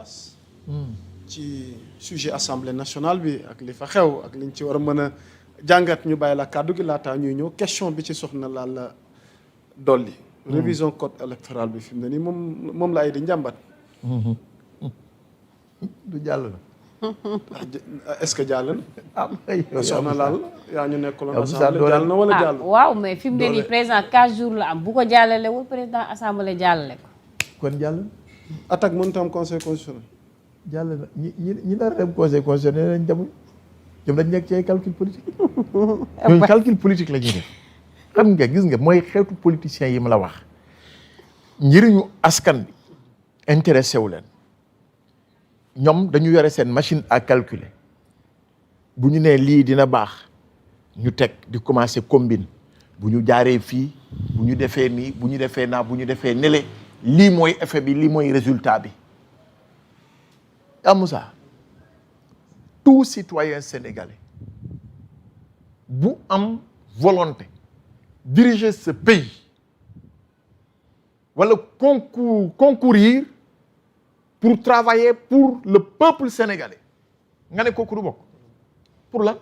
Abbas ci sujet assemblée nationale bi ak li fa xew ak liñ ci war a mën a jàngat ñu bàyyi la kàddu gi laataa ñuy ñëw question bi ci soxna laal la dolli révision code électoral bi fi mu ne nii moom la ay di njàmbat du jàll na est-ce que jàll na soxna laal yaa ñu nekkaloon yow assemblée jàll na wala jàll waaw mais fi mu ne nii président 15 jours la am bu ko jàllalewul président assemblée jàllale ko kon jàll na attaque mënut a am conseil constitutionnel jàll na ñi nar a dem conseil constitutionnel lañ demuñ ñoom dañ nekk ci ay calcul politique ñooñu calcul politique la ñuy def xam nga gis nga mooy xeetu politiciens yi ma la wax njëriñu askan bi intéressé wu leen ñoom dañu yore seen machine à calculer bu ñu nee lii dina baax ñu teg di commencer combine bu ñu jaaree fii bu ñu defee nii bu ñu defee naa bu ñu defee nele lii mooy effet bi lii mooy résultat bi yaa Moussa tout citoyen sénégalais bu am volonté diriger ce pays wala concourir pour travailler pour le peuple sénégalais nga ne kooku du bokk pour lan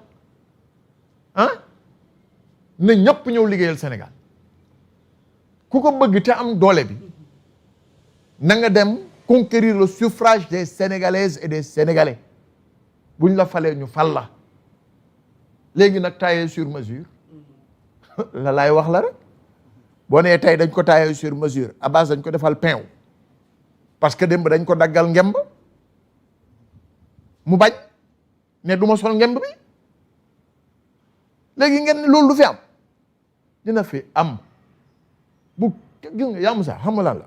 ah na ñëpp ñëw liggéeyal Sénégal ku ko bëgg te am doole bi na nga dem conquérir le suffrage des Sénégalaises et des Sénégalais bu ñu la falee ñu fal la léegi nag taillé sur mesure la laay wax la rek boo nee tey dañ ko taillé sur mesure à base dañ ko defal pain parce que démb dañ ko daggal ngemb mu bañ ne du ma sol ngemb bi léegi ngeen ne loolu du fi am dina fi am bu gis nga yaa Moussa xam nga lan la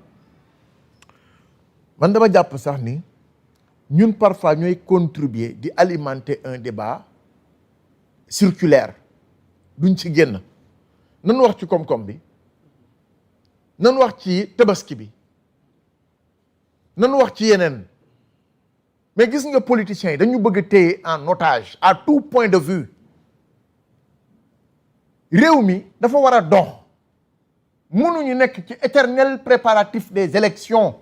man dama jàpp sax ni ñun parfois ñooy contribuer di alimenter un débat circulaire duñ ci génn nan wax ci koom-koom bi nan wax ci tabaski bi nan wax ci yeneen mais gis nga politiciens yi dañu bëgg a téye en otage à tout point de vue réew mi dafa war a dox mënuñu nekk ci éternel préparatif des élections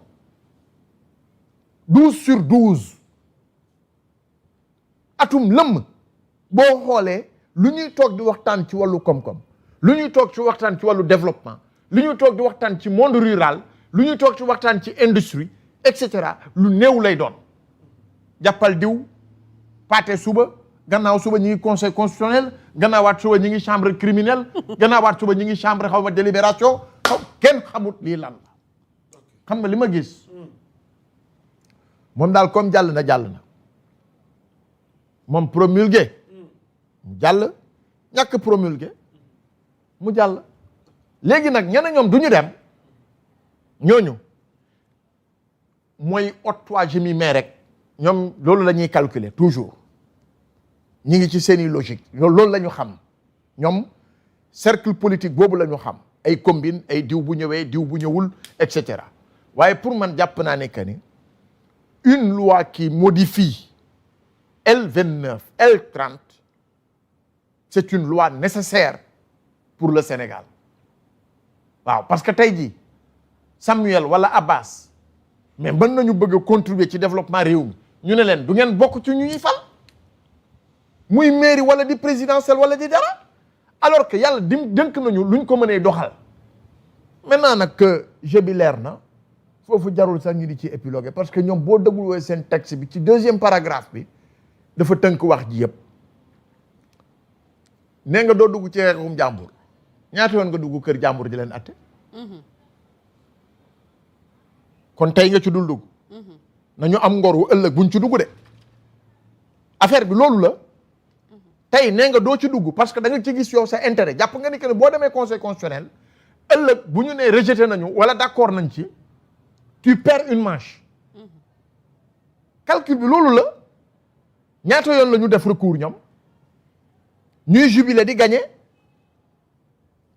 12/12 atum lëmm boo xoolee lu ñuy toog di waxtaan ci wàllu koom-koom lu ñuy toog ci waxtaan ci wàllu développement lu ñuy toog di waxtaan ci monde rural lu ñuy toog ci waxtaan ci industrie et cetera lu néew lay doon jàppal diw paate suba gannaaw suba ñi ngi conseil constitutionnel gannaawaat suba ñi ngi chambre criminelle gannaawaat suba ñi ngi chambre xaw ma délibération kenn xamut lii lan la xam nga li ma gis moom daal comme jàll na moom promulgué mu jàll ñàkk promulgué mu jàll léegi nag ñeneen ñoom du ñu dem ñooñu mooy ot-toi je m'y mets rek ñoom loolu la ñuy calculer toujours ñi ngi ci seeni logique loolu la ñu xam ñoom cercle politique boobu la ñu xam ay combine ay diw bu ñëwee diw bu ñëwul et cetera waaye pour man jàpp naa ne que ni une loi qui modifie L29 L30 c'est une loi nécessaire pour le Sénégal waaw parce que tey jii Samuel wala Abbas mais mën nañu bëgg a contribuer ci développement réew mi ñu ne leen du ngeen bokk ci ñu ñuy fal muy mairie wala di présidentielle wala di dara alors que yàlla dënk nañu luñ ko mënee doxal maintenant nag que jeu bi leer na foofu jarul sax ñu di ci épiloguer parce que ñoom boo dégluwee seen texte bi ci deuxième paragraphe bi dafa tënk wax ji yëpp nee nga doo dugg ci xeexum jàmbur ñaata yoon nga dugg kër jàmbur di leen atte kon tey nga ci dul dugg nañu am ngor wu ëllëg buñ ci dugg de affaire bi loolu la tey nee nga doo ci dugg parce que da nga ci gis yow sa intérêt jàpp nga ni que ne boo demee conseil constitutionnel ëllëg bu ñu nee rejeté nañu wala d'accord nañ ci tu perds une manche calcul bi loolu la ñaata yoon la ñu def recours ñoom ñuy jubilé di gagné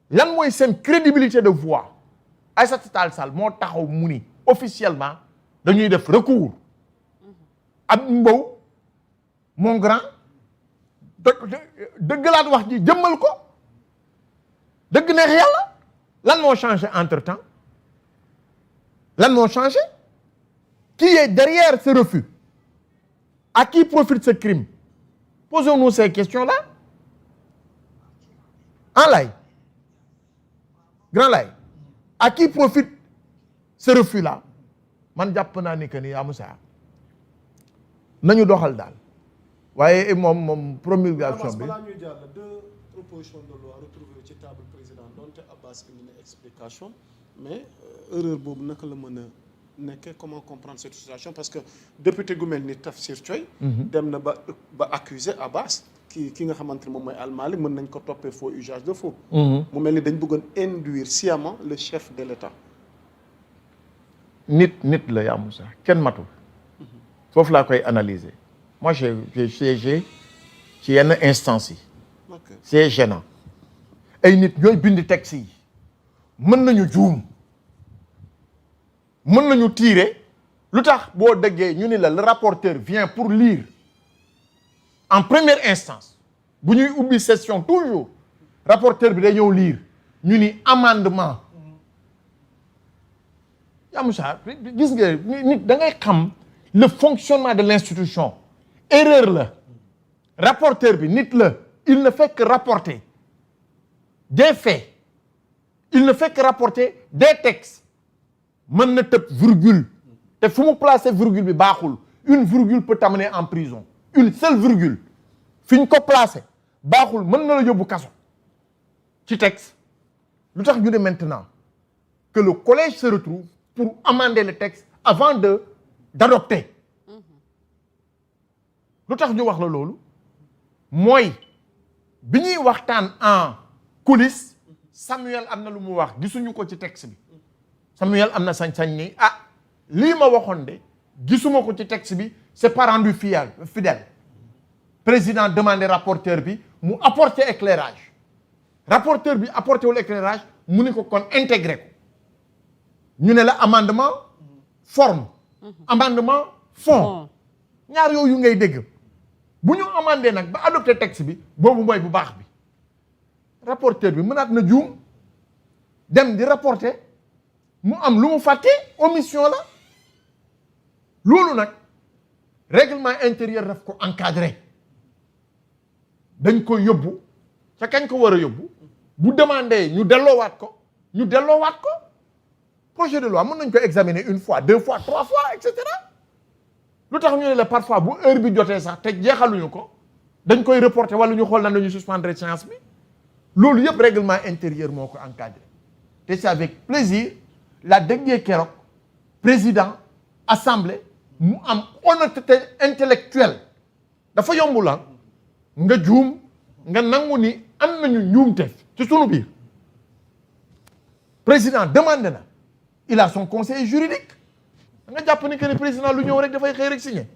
lan mooy seen crédibilité de voix Aïssata Tall Sall moo taxaw mu ni officiellement dañuy def recours ab Mbow mon grand dëggalaat wax ji jëmmal ko dëgg neex yàlla lan moo changé entre temps lan moo changé Qui est derrière ce refus? À qui profite ce crime? Posons-nous ces questions-là. En lay, grand lay, à qui profite ce refus-là? Man jàpp naa ni que ni yaa Moussa nañu doxal daal waaye moom promulgation bi. balaa ñuy jàll deux propositions de loi retrouvées ci table président donte Abbas indi na explication mais erreur boobu naka la mën a nekkee comment comprendre cette situation parce que député gu mel ni Tafsir Thioye dem na ba accuser Abbas ki nga xamante ne moom mooy Al Malick mën nañ ko toppee faux usage de faux. mu mel ni dañ bëggoon induire sciemment le chef de l'État. nit la yaa Moussa kenn matul foofu laa koy analyser moi j'ai siégé ci yenn instance yi. C'est gênant ay nit ñooy bind texte yi mën nañu juum mën nañu tirer lu tax boo déggee ñu ni la le rapporteur vient pour lire en première instance bu ñuy ubbi session toujours rapporteur bi day ñëw lire ñu ni amendement yaa Moussa gis nga nit da ngay xam le fonctionnement de l'institution erreur la rapporteur bi nit la il ne fait que rapporter des faits il ne fait que rapporter des textes mën na tëb virgule te fu mu placer virgule bi baaxul une virgule peut t'amener en prison une seule virgule fi ñu ko placer baaxul mën na la yóbbu kaso ci texte lu tax ñu ne maintenant que le collège se retrouve pour amender le texte avant d'adopter lu tax ñu wax la loolu mooy bi ñuy waxtaan en coulisses Samuel am na lu mu wax gisuñu ko ci texte bi Samuel am na sañ-sañ ni lii ma waxoon de gisuma ko ci texte bi c'est pas rendu fidèle président demandé rapporteur bi mu apporter éclairage rapporteur bi apporté wul éclairage mu ni ko kon intégré ko ñu ne la amendement forme amendement fond ñaar yooyu ngay dégg bu ñu amandé nag ba adopté texte bi boobu mooy bu baax bi rapporteur bi mënaat na juum dem di rapporter mu am lu mu fàtte omission la loolu nag règlement intérieur daf ko encadré dañ ko yóbbu ca kañ ko war a yóbbu bu demandé ñu delloowaat ko projet de loi mën nañ ko examiner une fois deux fois trois fois et cetera lu tax ñu ne la parfois bu heure bi jotee sax te jeexaluñu ko dañ koy reporter wala ñu xool nan lañu suspendre séance bi loolu yëpp règlement intérieur moo ko encadré te c'est avec plaisir la dernière keroog président assemblée mu am honnêteté intellectuelle dafa yombu la nga juum nga nangu ni am nañu njuumte ci sunu biir président demandé na il a son conseiller juridique da nga jàpp ni que ne président lu ñëw rek dafay xëy rek signé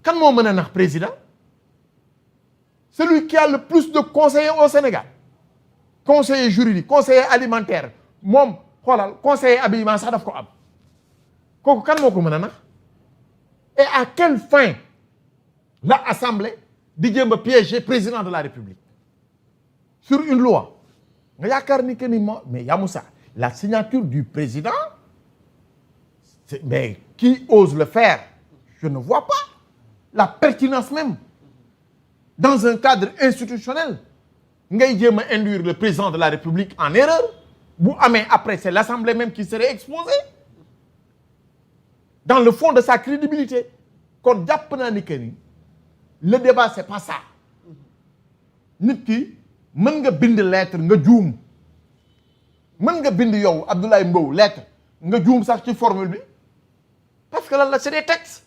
kan moo mën a nax président celui qui a le plus de conseillers au Sénégal conseiller juridique conseiller alimentaire moom xoolal conseiller habillement sax daf ko am kooku kan moo ko mën a nax et à quelle fin la assemblée di jéem a piéger président de la République sur une loi nga yaakaar ni que ni mais yaa Moussa la signature du président mais qui ose le faire je ne vois pas la pertinence même dans un cadre institutionnel ngay jéem a induire le président de la République en erreur bu amee après c'est l'Assemblée même qui serait exposée dans le fond de sa crédibilité kon jàpp naa ni que ni le débat c'est pas ça nit ki mën nga bind lettre nga juum mën nga bind yow Abdoulaye Mbow lettre nga juum sax ci formule bi parce que lan la c'est des textes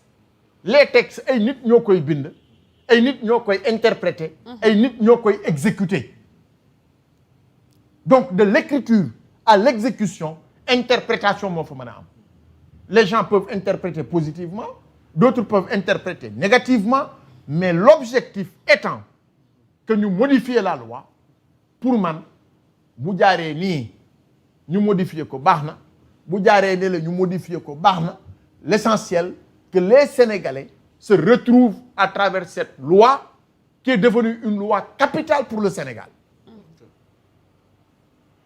les textes ay nit ñoo koy bind ay nit ñoo koy interpréter ay nit ñoo koy exécuter donc de l'écriture à l'exécution interprétation moo fa mën a am les gens peuvent interpréter positivement d'autres peuvent interpréter négativement mais l'objectif étant que ñu modifier la loi pour man bu jaaree nii ñu modifier ko baax na bu jaaree ne la ñu modifier ko baax na l'essentiel que les Sénégalais se retrouvent à travers cette loi qui est devenue une loi capitale pour le Sénégal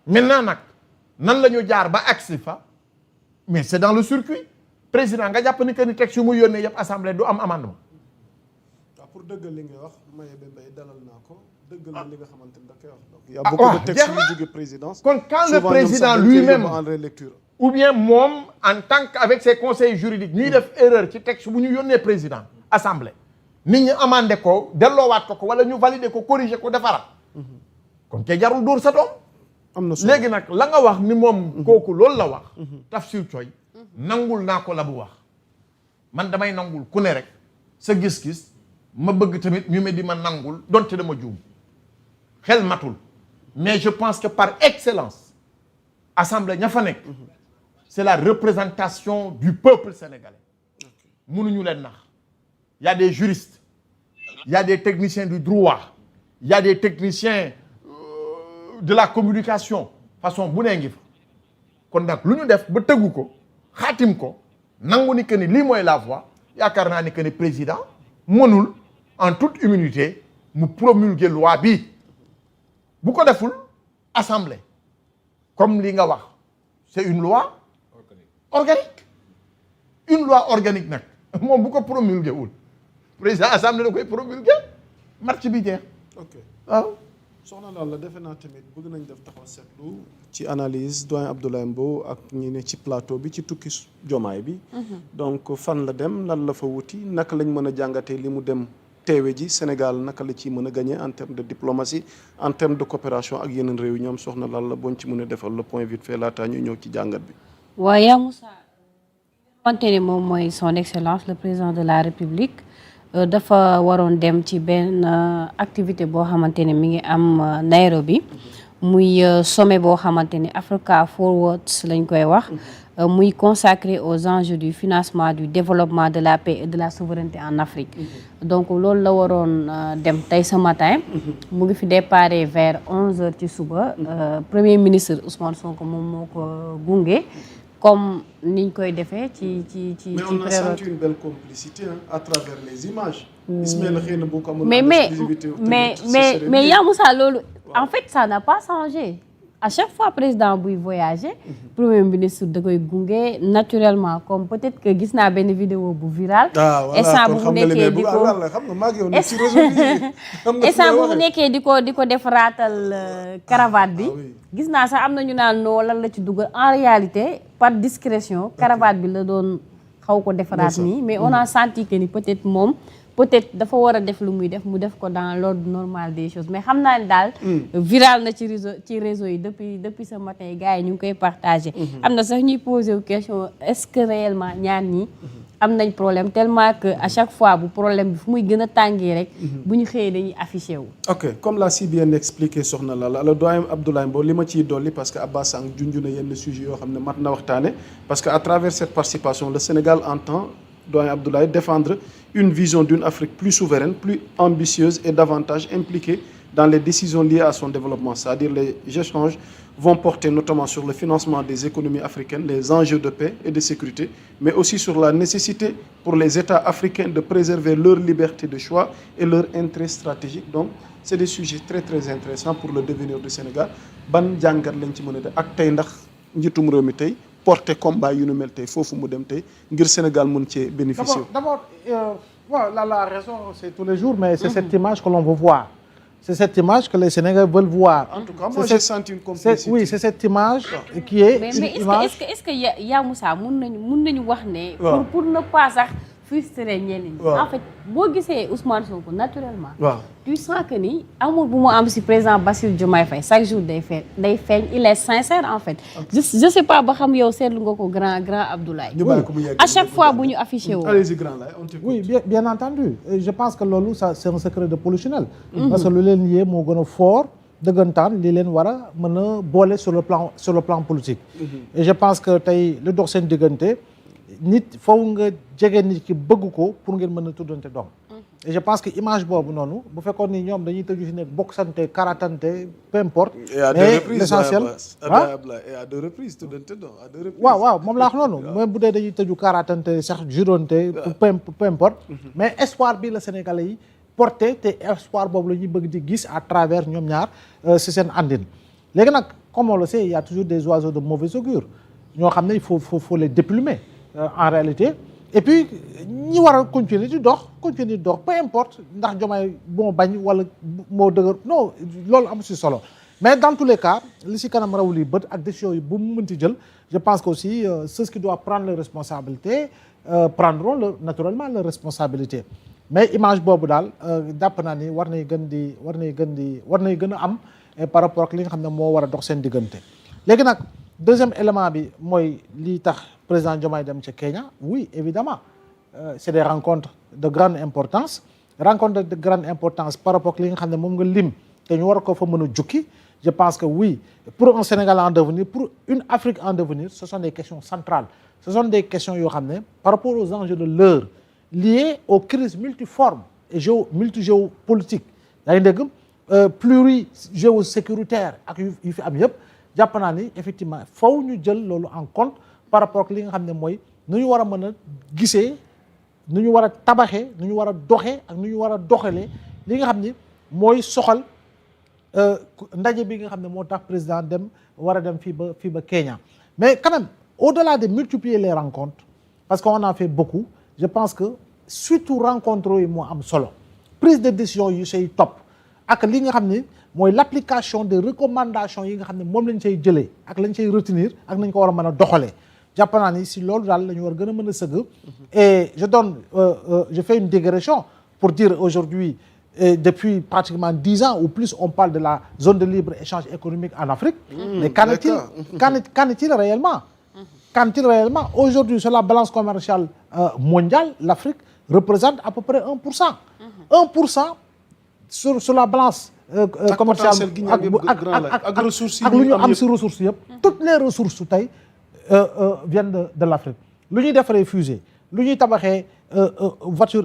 maintenant nag nan la ñu jaar ba agsi fa mais c'est dans le circuit président nga jàpp ni que ni texte yu muy yónnee yëpp assemblée du am amendement. waaw pour dëggal li ngay wax Maye Mbaye dalal naa ko dëggal na li nga xamante ni da koy wax donc il y a beaucoup de textes yu jóge présidence. kon quand le président lui-même en relecture. ou bien moom en tant qu'avec ses conseils juridiques ñuy def erreur ci texte bu ñu yónnee président assemblée nit ñi amandé ko delloowaat ko wala ñu valider ko corriger ko defaraat kon kay jarul dóor sa doom. am na solo léegi nag la nga wax ni moom kooku loolu la wax. Tafsir Thioye nangul naa ko la bu wax man damay nangul ku ne rek sa gis-gis ma bëgg tamit ñu me di ma nangul donte dama juum xel matul mais je pense que par excellence assemblée ña fa nekk c'est la représentation du peuple sénégalais mënuñu leen nax il y a des juristes il y a des techniciens du droit il y a des techniciens de la communication façon bu nee ngi fa kon nag lu ñu def ba tëggu ko xaatim ko nangu ni que ni lii mooy la voie yaakaar naa ni que ni président mënul en toute immunité mu promulguer loi bi bu ko deful assemblée comme li nga wax c'est une loi organique une loi organique nag moom bu ko promulguer wul président assemblée da koy promulguer marche bi jeex. ok waaw. soxna Lalla defe naa tamit bëgg nañ def taxaw seetlu ci analyse doyen Abdoulaye Mbow ak ñi ne ci plateau bi ci tukki jomaay bi. donc fan la dem lan la fa wuti naka lañ mën a jàngatee li mu dem teewe ji Sénégal naka la ciy mën a gagner en termes de diplomatie en termes de coopération ak yeneen réew yi ñoom soxna Lalla boo ci mën a defal le point vite fait laataa ñu ñëw ci jàngat bi. waaye yaa Moussa xamante ne moom mooy son excellence le président de la République. dafa waroon dem ci benn activité boo xamante ne mi ngi am Nairobi muy sommet boo xamante ne Africa Forward lañ koy wax muy consacré aux enjeux du financement du développement de la paix et de la souveraineté en Afrique donc loolu la waroon dem tey ce matin mu ngi fi déparé vers 11h ci suba premier ministre Ousmane Sonko moom moo ko gunge comme niñ koy defee ci mais on a senti une belle complicité à travers les images. Ismaël xëy na boo ko amoon mais yaa Moussa loolu en fait ça n'a pas changé à chaque fois président buy voyager premier ministre da koy gunge naturellement comme peut-être que gis naa benn vidéo bu viral instant bu mu nekkee di ko instant bu mu nekkee di ko def raatal cravate bi gis naa sax am na ñu naan noo lan la ci dugal en réalité par discrétion cravate bi la doon xaw ko defaraat nii mais on a senti que ni peut-être moom peut-être dafa war a def lu muy def mu def ko dans l'ordre normal des choses mais xam naa ne daal viral na ci réseau yi depuis ce matin gars yi ñu ngi koy partagé am na sax ñuy posé wu question est-ce que réellement ñaar ñi am nañ problème tellement que à chaque fois bu problème bi fu muy gën a tàngee rek bu ñu xëyee dañuy affiché wu ok comme l'a si bien expliqué soxna Lalla le doyen Abdoulaye Mbow li ma ciy dolli parce que Abbas Sang junj na yenn sujets yoo xam ne mat na waxtaane parce que à travers cette participation le Sénégal entend doyen Abdoulaye défendre une vision d'une Afrique plus souveraine, plus ambitieuse et davantage impliquée dans les décisions liées à son développement. C'est-à-dire les échanges vont porter notamment sur le financement des économies africaines, les enjeux de paix et de sécurité, mais aussi sur la nécessité pour les États africains de préserver leur liberté de choix et leur intérêt stratégique. Donc, c'est des sujets très très intéressants pour le devenir du Sénégal. Ban jàngat lañ ci mën a def ak tey ndax njiitum réew mi tey porter combat yu nu mel tey foofu mu dem tey ngir Sénégal mën cee bénéficier. D'abord, la raison c'est tous les jours, mais c'est cette image que l'on veut voir. C'est cette image que les Sénégalais veulent voir. En tout cas, moi j'ai senti une complicité. Oui, c'est cette image qui est mais une image. est-ce que yaa Moussa mun nañu wax ne. pour ne pas sax frustrer ñenn ñi. en fait boo gisee Ousmane Sonko naturellement. tu sens que ni amour bu mu am si président Bassirou Diomaye Faye chaque jour day feeñ il est sincère en fait. je sais pas ba xam yow seetlu nga ko grand Abdoulaye. à chaque fois bu ñu affiché woo. allez-y grand là on t'écoute. Oui, bien entendu. Et je pense que loolu ça c'est un secret de polichinelle. Parce que lu leen yee moo gën a fort dëggantaan li leen war a mën a boole sur le plan politique. Et je pense que tey lu dox seen diggante nit faw nga jege nit ki bëgg ko pour ngeen mën a tuddante doom. Et je pense que image boobu noonu bu fekkoon ni ñoom dañuy tëju fi nekk boksante karatante peu importe. mais l'essentiel et à deux reprises tuddante doom à deux reprises. waaw moom laa wax noonu même bu dee dañuy tëju karatante sax juronte peu importe. mais espoir bi la Sénégalais yi porté te espoir boobu la ñuy bëgg di gis à travers ñoom ñaar si seen àndin. léegi nag comme on le sait il y a toujours des oiseaux de mauvais augure ñoo xam ne il faut les déplumer en réalité et puis ñi war a continuer di dox peu importe ndax Diomaye moo bañ wala moo dëgër non loolu am si solo mais dans tous les cas li si kanam raw li bët ak décision yi bu mu mënti jël je pense que aussi ceux qui doivent prendre les responsabilités prendront naturellement leurs responsabilités mais image boobu daal jàpp naa ni war nay gën a am par rapport ak li nga xam ne moo war a dox seen diggante léegi nag deuxième élément bi mooy lii tax président Diomaye dem ca Kenya oui évidemment c'est des rencontres de grande importance par rapport ak li nga xam ne moom nga lim te ñu war ko fa mën a jukki je pense que oui pour un Sénégal en devenir pour une Afrique en devenir ce sont des questions centrales ce sont des questions yoo xam ne par rapport aux enjeux de l'heure liés aux crises multiformes et multigéopolitiques yaa ngi dégg plurigéosécuritaire ak yu fi am yëpp jàpp naa ni effectivement faw ñu jël loolu en compte par rapport ak li nga xam ne mooy nu ñu war a mën a gisee nu ñu war a tabaxee nu ñu war a doxee ak nu ñu war a doxalee li nga xam ni mooy soxal ndaje bi nga xam ne moo tax président war a dem fii ba Kenya mais quand même au-delà de multiplier les rencontres parce qu'on a fait beaucoup je pense que surtout rencontre yi moo am solo prise de décision yu say topp ak li nga xam ni mooy l'application des recommandations yi nga xam ne moom lañ say jëlee ak lañ say retenir ak nañ ko war a mën a doxalee jàpp naa ni si loolu daal la ñu war gën a mën a sëgg et je fais une digression pour dire aujourd'hui depuis pratiquement 10 ans ou plus on parle de la zone de libre-échange économique en Afrique mais qu'en est-il réellement aujourd'hui sur la balance commerciale mondiale l'Afrique représente à peu près 1% 1% sur la balance commerciale ak lu ñu am si ressources yëpp toutes les ressources tey viennent de l'Afrique lu ñuy defaree fusée lu ñuy tabaxee voiture